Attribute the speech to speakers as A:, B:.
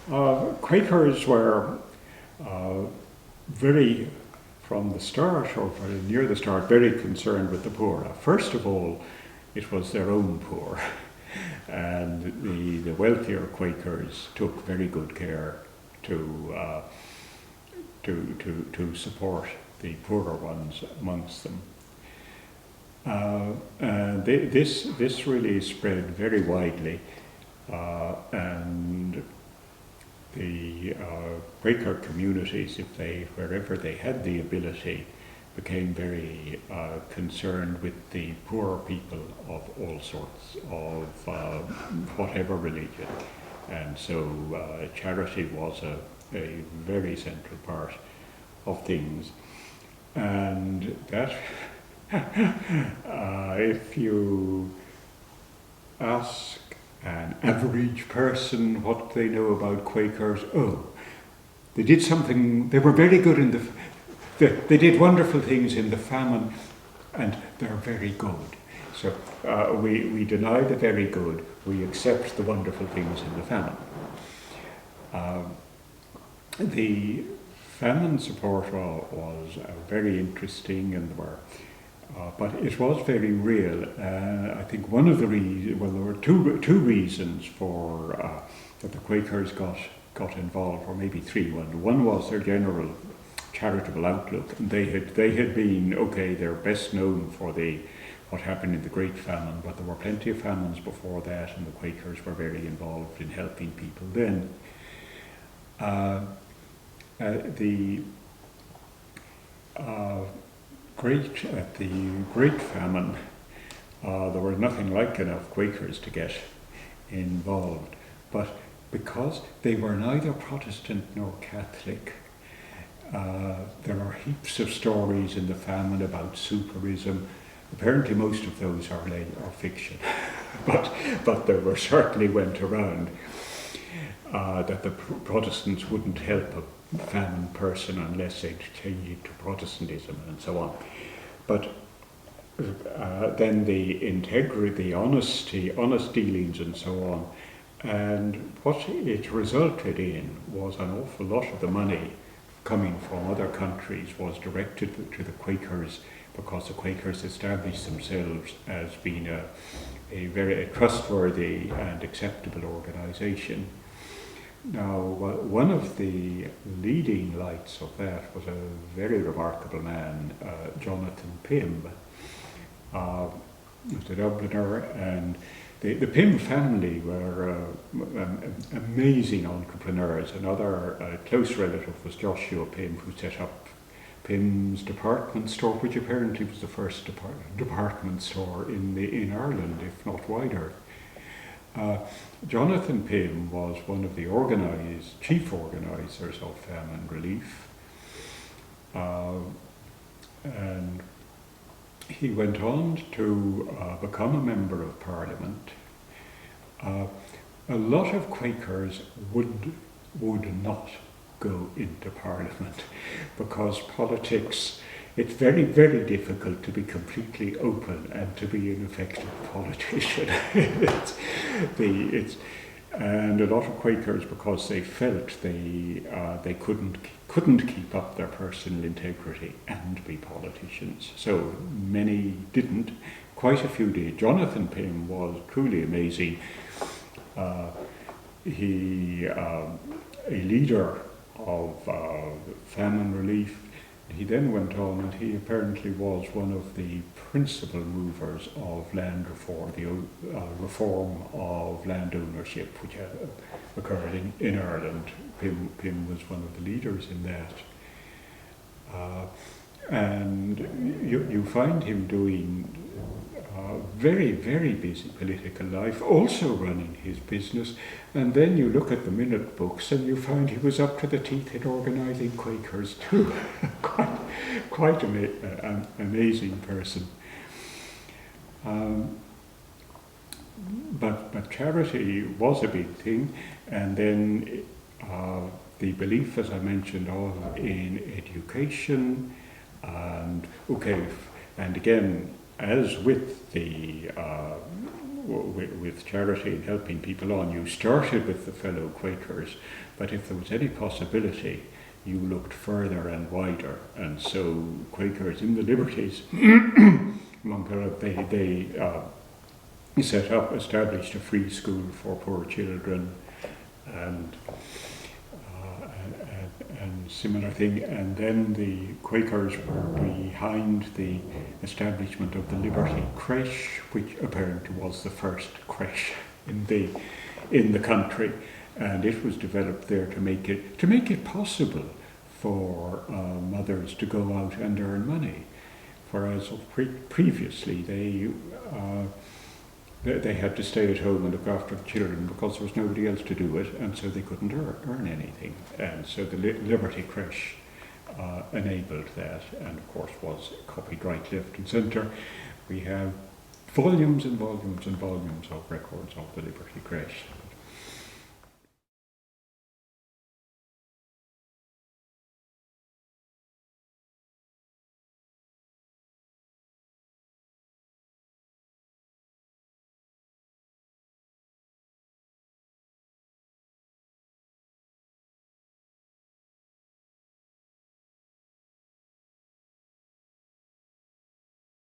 A: Quakers were very, from the start, or very near the start, very concerned with the poor. First of all, it was their own poor, and the wealthier Quakers took very good care to support the poorer ones amongst them. And this really spread very widely, and the Quaker communities, wherever they had the ability, became very concerned with the poorer people of all sorts, of whatever religion. And so charity was a very central part of things. And that, if you ask an average person what they know about Quakers, they did something, they were very good in they did wonderful things in the famine, and they're very good. So we deny the very good, we accept the wonderful things in the famine. The famine support was very interesting, and but it was very real. I think one of the reasons, well, there were two reasons for that the Quakers got involved, or maybe three. One was their general charitable outlook, and they had been they're best known for what happened in the Great Famine, but there were plenty of famines before that, and the Quakers were very involved in helping people then. The Great Famine, there were nothing like enough Quakers to get involved, but because they were neither Protestant nor Catholic, there are heaps of stories in the famine about superism. Apparently most of those are fiction, but there were certainly went around that the Protestants wouldn't help a famine person unless they'd changed to Protestantism and so on. But then the integrity, the honesty, honest dealings and so on, and what it resulted in was an awful lot of the money coming from other countries was directed to the Quakers, because the Quakers established themselves as being a very trustworthy and acceptable organisation. Now, one of the leading lights of that was a very remarkable man, Jonathan Pym. He was a Dubliner, and the Pym family were amazing entrepreneurs. Another close relative was Joshua Pym, who set up Pym's department store, which apparently was the first department store in Ireland, if not wider. Jonathan Pym was one of the chief organisers of famine relief, and he went on to become a member of Parliament. A lot of Quakers would not go into Parliament because politics, it's very, very difficult to be completely open and to be an effective politician. And a lot of Quakers, because they felt they couldn't keep up their personal integrity and be politicians. So many didn't. Quite a few did. Jonathan Pym was truly amazing. He a leader of famine relief. He then went on, and he apparently was one of the principal movers of land reform, the reform of land ownership, which occurred in Ireland. Pym was one of the leaders in that. And you find him doing very, very busy political life, also running his business, and then you look at the minute books and you find he was up to the teeth in organising Quakers too. quite an amazing person. But charity was a big thing, and then the belief, as I mentioned, in education, and again, as with the with charity and helping people on. You started with the fellow Quakers, but if there was any possibility, you looked further and wider. And so Quakers and the Liberties, among other, they established a free school for poor children, and similar thing. And then the Quakers were behind the establishment of the Liberty Creche, which apparently was the first creche in the country, and it was developed there to make it possible for mothers to go out and earn money, whereas previously they had to stay at home and look after the children because there was nobody else to do it, and so they couldn't earn anything. And so the Liberty Creche enabled that, and of course was copied right, left and centre. We have volumes and volumes and volumes of records of the Liberty Creche.